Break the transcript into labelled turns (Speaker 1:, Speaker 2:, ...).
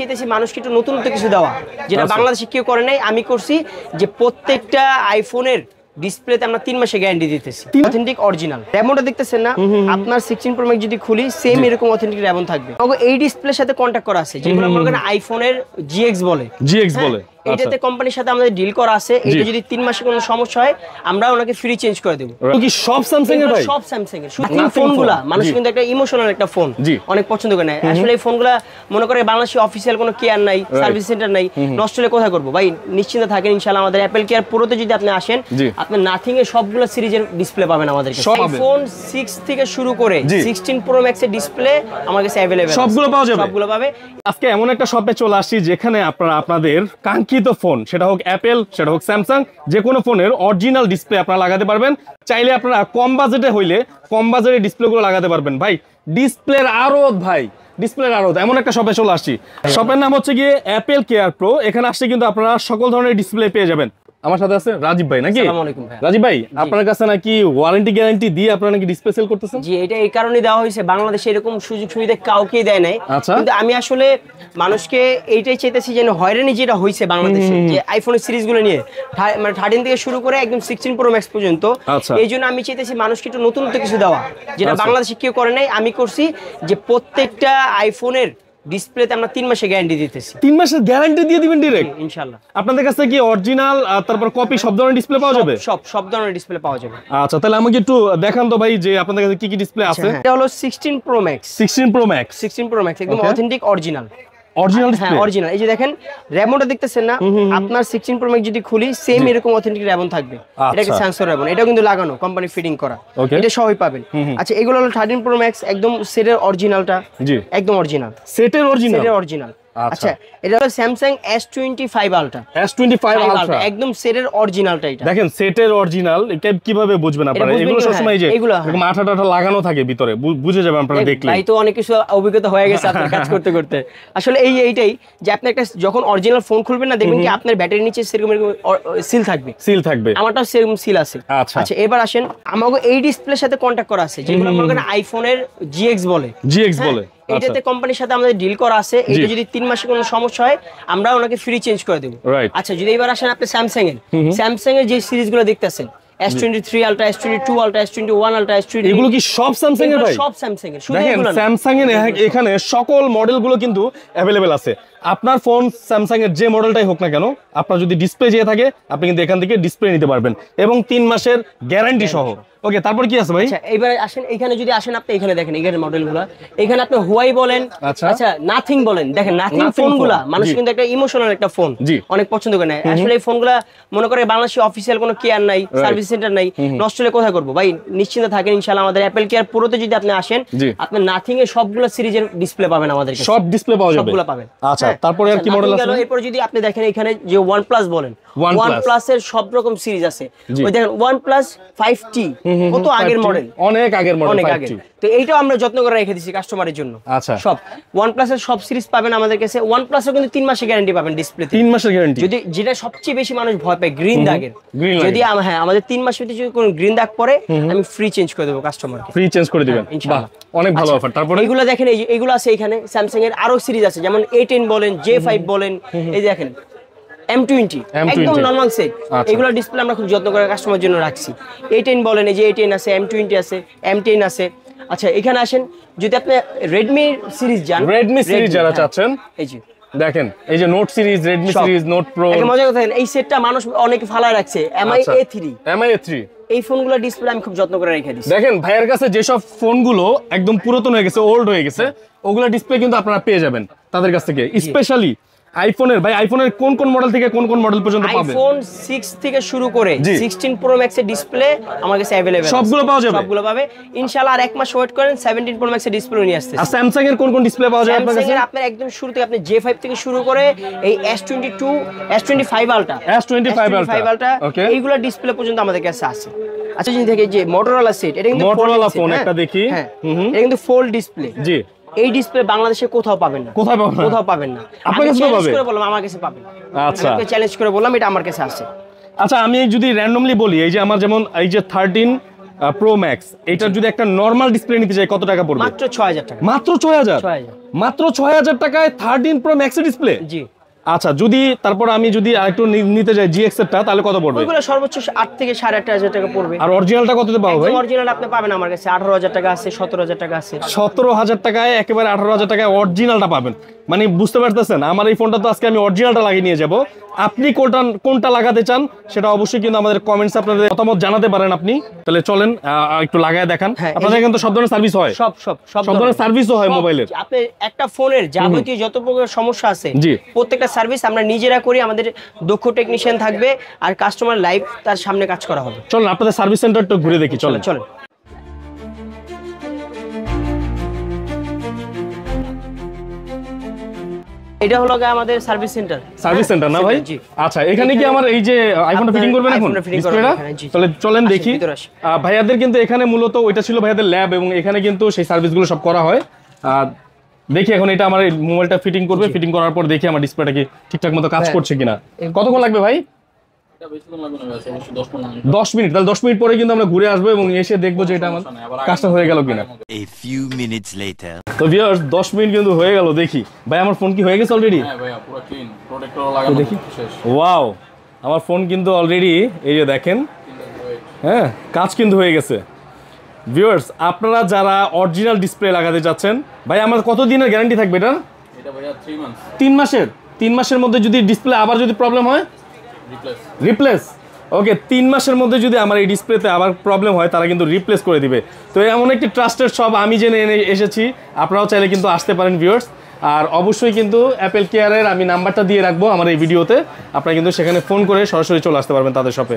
Speaker 1: চাইতেছি মানুষকে একটু নতুনত্ব কিছু দেওয়া, যেটা বাংলাদেশে কেউ করে নাই, আমি করছি। যে প্রত্যেকটা আইফোনের ডিসপ্লেতে আমরা 3 মাসের গ্যারান্টি দিতেছি, অথেন্টিক অরিজিনাল। র্যামটা দেখতেছেন না, আপনার 16 প্রো ম্যাক্স যদি খুলি সেম এরকম অথেন্টিক র্যাম থাকবে। এই ডিসপ্লের সাথে কন্টাক্ট করা আছে, যেগুলো মনে করেন আইফোনের জিএক্স বলে। এটাতে কোম্পানির সাথে আমাদের ডিল করা আছে। এটা যদি 3 মাসে কোনো সমস্যা হয় আমরা ওনাকে ফ্রি চেঞ্জ করে দেব।
Speaker 2: কি সব স্যামসাং এর ভাই?
Speaker 1: সব স্যামসাং এর। শুধু ফোনগুলা মানুষ কিন্তু একটা ইমোশনাল একটা ফোন অনেক পছন্দ করে না। আসলে এই ফোনগুলা মনে করে বাংলাদেশে অফিসিয়াল কোনো কেয়ার নাই, সার্ভিস সেন্টার নাই, নষ্ট হলে কোথায় করব ভাই? নিশ্চিন্তে থাকেন, ইনশাআল্লাহ আমাদের অ্যাপল কেয়ার প্রোতে যদি আপনি আসেন, আপনি নাথিং এর সবগুলো সিরিজের ডিসপ্লে পাবেন আমাদের কাছে। আইফোন 6 থেকে শুরু করে 16 প্রো ম্যাক্স এর ডিসপ্লে আমার কাছে अवेलेबल,
Speaker 2: সবগুলো পাওয়া যাবে।
Speaker 1: সবগুলো পাবে।
Speaker 2: আজকে এমন একটা শপে চলে আসছি যেখানে আপনারা আপনাদের কাঙ্ক্ষিত ফোন, সেটা হোক অ্যাপল, সেটা হোক স্যামসাং, যে কোনো ফোনের অরিজিনাল ডিসপ্লে আপনারা লাগাতে পারবেন। চাইলে আপনারা কম বাজেটে হইলে কম বাজেটের ডিসপ্লেগুলো লাগাতে পারবেন। ভাই ডিসপ্লের আড়ত, ভাই ডিসপ্লের আড়ত, এমন একটা শপে চলে আসছি। শপের নাম হচ্ছে গিয়ে অ্যাপল কেয়ার প্রো। এখানে আসছে কিন্তু আপনারা সকল ধরনের ডিসপ্লে পেয়ে যাবেন। আমার সাথে আছে রাজীব ভাই, নাকি?
Speaker 1: আসসালামু আলাইকুম ভাই।
Speaker 2: রাজীব ভাই, আপনার কাছে নাকি ওয়ারেন্টি গ্যারান্টি দিয়ে আপনারা নাকি ডিসপ্লে সেল করতেছেন?
Speaker 1: জি, এটা এই কারণে দেওয়া হয়েছে, বাংলাদেশে এরকম সুযোগ সুবিধা কাউকেই দেয় নাই। কিন্তু আমি আসলে মানুষকে এইটাই চাইতেছি যেন হয়রানি যেটা হয়েছে বাংলাদেশে, যে আইফোনের সিরিজগুলো নিয়ে মানে 13 থেকে শুরু করে একদম 16 প্রো ম্যাক্স পর্যন্ত। এই জন্য আমি চাইতেছি মানুষকে একটু নতুনত্ব কিছু দেওয়া, যেটা বাংলাদেশে কেউ করে নাই, আমি করছি। যে প্রত্যেকটা আইফোনের ডিসপ্লেতে আমরা 3 মাসের গ্যারান্টি দিতেছি।
Speaker 2: 3 মাসের গ্যারান্টি দিয়ে দিবেন ডাইরেক্ট?
Speaker 1: ইনশাআল্লাহ।
Speaker 2: আপনাদের কাছে কি অরিজিনাল তারপর কপি সব ধরনের ডিসপ্লে পাওয়া যাবে?
Speaker 1: সব ধরনের ডিসপ্লে পাওয়া যাবে।
Speaker 2: আচ্ছা, তাহলে আমাকে একটু দেখান তো ভাই যে আপনাদের কাছে কি কি ডিসপ্লে আছে।
Speaker 1: এটা হলো 16 pro max.
Speaker 2: 16 pro max.
Speaker 1: 16 pro max একদম অথেন্টিক অরিজিনাল।
Speaker 2: Display
Speaker 1: original. এই যে দেখেন র্যামটা দেখতেছেন না, আপনার 16 প্রো ম্যাক্স যদি খুলি সেম এরকম অথেন্টিক র্যাম থাকবে। এটাকে সেন্সর র্যাম, এটাও কিন্তু লাগানো, কোম্পানি ফিটিং করা, এটা সবই পাবেন। আচ্ছা, এগুলো হলো 13 প্রো ম্যাক্স, একদম সেটের অরিজিনালটা। জি, একদম অরিজিনাল,
Speaker 2: সেটের অরিজিনাল।
Speaker 1: আচ্ছা, এটা হলো Samsung S25 ultra.
Speaker 2: S25 ultra
Speaker 1: একদম সেটের অরিজিনালটা। এটা
Speaker 2: দেখেন সেটের অরিজিনাল। এটা কিভাবে বুঝবেন আপনারা? এগুলো সব সময় যে এরকম আঠা লাগানো থাকে ভিতরে, বুঝে যাবেন আপনারা দেখলে।
Speaker 1: তাই তো অনেক কিছু অভিজ্ঞতা হয়ে গেছে আপনার কাজ করতে করতে। আসলে এইটাই যে আপনি একটা যখন অরিজিনাল ফোন খুলবেন না, দেখবেন কি আপনার ব্যাটারির নিচে সেরকম সিল থাকবে। আমারটাও সেরকম সিল আছে। আচ্ছা, এবার আসেন, আমাকে এই ডিসপ্লের সাথে কন্টাক্ট করা আছে, যেগুলো মনে করেন আইফোনের জিএক্স বলে। এটাতে কোম্পানির সাথে আমাদের ডিল করা আছে। এটা যদি 3 মাসে কোনো সমস্যা হয় আমরা ওনাকে ফ্রি চেঞ্জ করে দেব। আচ্ছা, যদি এবার আসেন আপনি স্যামসাং এর যে সিরিজগুলো দেখতেছেন, S23 ultra, S22 ultra, S21 ultra, S20,
Speaker 2: এগুলো কি সব স্যামসাং এর ভাই?
Speaker 1: সব স্যামসাং এর। শুধু
Speaker 2: এগুলো না, স্যামসাং এর এখানে সকল মডেলগুলো কিন্তু अवेलेबल আছে। আপনার ফোন স্যামসাং এর যে মডেলটাই হোক না কেন, আপনার যদি ডিসপ্লে যেয়ে থাকে আপনি কিন্তু এখান থেকে ডিসপ্লে নিতে পারবেন এবং 3 মাসের গ্যারান্টি সহ। ওকে, তারপর কি আছে ভাই?
Speaker 1: আচ্ছা, এবার আসেন, এখানে যদি আসেন আপনি এখানে দেখেন এখানে মডেলগুলো। এখানে আপনি হুয়াই বলেন, আচ্ছা নাথিং বলেন, দেখেন নাথিং ফোনগুলা মানুষ কিন্তু একটা ইমোশনাল একটা ফোন অনেক পছন্দ করে না। আসলে এই ফোনগুলা মনে করে বাংলাদেশে অফিসিয়াল কোনো কেয়ার নাই, সার্ভিস সেন্টার নাই, নষ্ট হলে কোথায় করব ভাই? নিশ্চিন্তে থাকেন, ইনশাআল্লাহ আমাদের অ্যাপল কেয়ার প্রোতে যদি আপনি আসেন, আপনি নাথিং এর সবগুলো সিরিজের ডিসপ্লে পাবেন আমাদের কাছে।
Speaker 2: সব ডিসপ্লে পাওয়া যাবে,
Speaker 1: সবগুলো পাবেন।
Speaker 2: আচ্ছা, তারপরে আর কি মডেল আছে?
Speaker 1: এরপর যদি আপনি দেখেন এখানে যে OnePlus বলেন, OnePlus এর সব রকম সিরিজ আছে। ওই দেখেন OnePlus 5T, কত আগের মডেল,
Speaker 2: অনেক আগের মডেল, 5T।
Speaker 1: তো এইটাও আমরা যত্ন করে রেখে দিয়েছি কাস্টমারের জন্য। আচ্ছা, সব OnePlus এর সব সিরিজ পাবেন আমাদের কাছে। OnePlus এর কিন্তু 3 মাসের গ্যারান্টি পাবেন ডিসপ্লেতে।
Speaker 2: 3 মাসের গ্যারান্টি।
Speaker 1: যদি যেটা সবচেয়ে বেশি মানুষ ভয় পায় গ্রিন দাগের, যদি আমাদের 3 মাসের ভিতরে যদি কোনো গ্রিন দাগ পড়ে আমি ফ্রি চেঞ্জ করে দেব কাস্টমারকে।
Speaker 2: ফ্রি চেঞ্জ করে দিবেন, ইনশাআল্লাহ। অনেক ভালো অফার। তারপরে
Speaker 1: এগুলো দেখেন, এই যে এগুলো আছে এখানে স্যামসাং এর আরো সিরিজ আছে, যেমন A10 বলেন, J5 বলেন, এই দেখেন M20 একদম নরমাল সেট। এগুলো ডিসপ্লে আমরা খুব যত্ন করে কাস্টমারের জন্য রাখছি। A10 বলেন, এই যে A10 আছে, M20 আছে, M10 আছে। আচ্ছা, এখানে আসেন, যদি আপনি Redmi সিরিজ যান,
Speaker 2: Redmi সিরিজ যারা চাচ্ছেন,
Speaker 1: এই যে
Speaker 2: দেখেন এই যে note series, Redmi series, note pro,
Speaker 1: একটা মজার কথা, এই সেটটা মানুষ অনেক ফালায় রাখছে। MI A3 এই ফোনগুলো ডিসপ্লে আমি খুব যত্ন করে রেখে দিয়েছি।
Speaker 2: দেখেন ভাইয়ের কাছে যেসব ফোনগুলো একদম পুরাতন হয়ে গেছে, ওল্ড হয়ে গেছে, ওগুলা ডিসপ্লে কিন্তু আপনারা পেয়ে যাবেন তাদের কাছ থেকে। স্পেশালি আইফোনের, ভাই আইফোনের কোন কোন মডেল থেকে কোন কোন মডেল পর্যন্ত পাবেন?
Speaker 1: আইফোন 6 থেকে শুরু করে 16 প্রো ম্যাক্স এর ডিসপ্লে আমার কাছে अवेलेबल,
Speaker 2: সবগুলো পাওয়া যাবে,
Speaker 1: সবগুলো পাবে ইনশাআল্লাহ। আর এক মাস ওয়েট করেন, 17 প্রো ম্যাক্স এর ডিসপ্লে নিয়ে আসছে।
Speaker 2: আর স্যামসাং এর কোন কোন ডিসপ্লে পাওয়া যাবে আপনার কাছে?
Speaker 1: স্যামসাং এর আপনার একদম শুরু থেকে আপনি J5 থেকে শুরু করে এই S22, S25 আলট্রা, এইগুলা ডিসপ্লে পর্যন্ত আমাদের কাছে আছে। আচ্ছা, যদি দেখি যে Motorola সেট, এটা কিন্তু
Speaker 2: Motorola ফোন একটা দেখি,
Speaker 1: হ্যাঁ, এটা কিন্তু ফোল্ড ডিসপ্লে। জি, এই ডিসপ্লে বাংলাদেশে কোথাও পাবেন না, কোথাও পাবেন না।
Speaker 2: আপনার কাছে পাবেন?
Speaker 1: করে বললাম আমার কাছে পাবেন।
Speaker 2: আচ্ছা,
Speaker 1: আমি চ্যালেঞ্জ করে বললাম এটা আমার কাছে আছে।
Speaker 2: আচ্ছা, আমি যদি র্যান্ডমলি বলি, এই যে আমার যেমন এই যে 13 প্রো ম্যাক্স, এটার যদি একটা নরমাল ডিসপ্লে নিতে চাই কত টাকা পড়বে?
Speaker 1: মাত্র 6000 টাকা।
Speaker 2: মাত্র 6000? মাত্র 6000 টাকায় 13 প্রো ম্যাক্স এর ডিসপ্লে?
Speaker 1: জি।
Speaker 2: আচ্ছা, যদি তারপর আমি যদি আরেকটু নিতে যাই GX এরটা, তাহলে কত পড়বে?
Speaker 1: ওইগুলো সর্বোচ্চ 8 থেকে 8500 টাকা পড়বে।
Speaker 2: আর অরিজিনালটা কততে পাবো ভাই?
Speaker 1: অরিজিনাল আপনি পাবেন আমার কাছে 18000 টাকা আছে, 17000 টাকা আছে।
Speaker 2: 17000 টাকায় একেবারে 18000 টাকায় অরিজিনালটা পাবেন। মানে বুঝতে পারতেছেন, আমার এই ফোনটা তো আজকে আমি অরিজিনালটা লাগিয়ে নিয়ে যাব। আপনি কোনটা লাগাতে চান সেটা অবশ্যই কিন্তু আমাদের কমেন্টসে আপনাদের মতামত জানাতে পারেন আপনি। তাহলে চলেন একটু লাগায় দেখান। আপনাদের কিন্তু সব ধরনের সার্ভিস হয়?
Speaker 1: সব
Speaker 2: ধরনের সার্ভিসও হয় মোবাইলের?
Speaker 1: আপনি একটা ফোনের যাবতীয় যত প্রকার সমস্যা আছে প্রত্যেকটা সার্ভিস আমরা নিজেরা করি, আমাদের দক্ষ টেকনিশিয়ান থাকবে আর কাস্টমার লাইভ তার সামনে কাজ করা হবে।
Speaker 2: চলুন আপনাদের সার্ভিস সেন্টারটা ঘুরে দেখি। চলেন।
Speaker 1: এটা হলো আমাদের সার্ভিস সেন্টার
Speaker 2: না ভাই? আচ্ছা, এখানে কি আমার এই যে আইফোনটা ফিটিং করবেন এখন ডিসপ্লেটা? তাহলে চলেন দেখি। ভাইয়াদের কিন্তু এখানে মূলত ওইটা ছিল ভাইয়াদের ল্যাব, এবং এখানে কিন্তু সেই সার্ভিসগুলো সব করা হয়। দেখি এখন এটা আমার মোবাইলটা ফিটিং করবে, ফিটিং করার পর দেখি আমার ডিসপ্লেটা কি ঠিকঠাক মতো কাজ করছে কিনা। কতক্ষণ লাগবে ভাই? 10 মিনিট। তাহলে 10 মিনিট পরে কিন্তু আমরা ঘুরে আসবো এবং এসে দেখবো যে এটা আমার কাজটা হয়ে গেল কিনা। তো ভিউয়ার্স 10 মিনিট কিন্তু হয়ে গেল। দেখি ভাই আমার ফোন কি হয়ে গেছে অলরেডি?
Speaker 3: হ্যাঁ ভাইয়া পুরো ক্লিন, প্রোটেক্টর লাগানো শেষ।
Speaker 2: ওয়াও, আমার ফোন কিন্তু অলরেডি এই যে দেখেন, হ্যাঁ কাজ কিন্তু হয়ে গেছে। ভিউয়ার্স আপনারা যারা অরিজিনাল ডিসপ্লে লাগাতে যাচ্ছেন, ভাই আমার কত দিনের গ্যারান্টি থাকবে এটা?
Speaker 3: এটা ভাইয়া 3 মাস।
Speaker 2: 3 মাসের? 3 মাসের মধ্যে যদি ডিসপ্লে আবার যদি প্রবলেম হয় রিপ্লেস? ওকে, 3 মাসের মধ্যে যদি আমার এই ডিসপ্লেতে আবার প্রবলেম হয় তারা কিন্তু রিপ্লেস করে দিবে। তো এমন একটি ট্রাস্টেড শপ আমি জেনে এসেছি, আপনারাও চাইলে কিন্তু আসতে পারেন ভিউয়ার্স। আর অবশ্যই কিন্তু অ্যাপেল কেয়ারের আমি নাম্বারটা দিয়ে রাখবো আমার এই ভিডিওতে, আপনারা কিন্তু সেখানে ফোন করে সরাসরি চলে আসতে পারবেন তাদের শপে।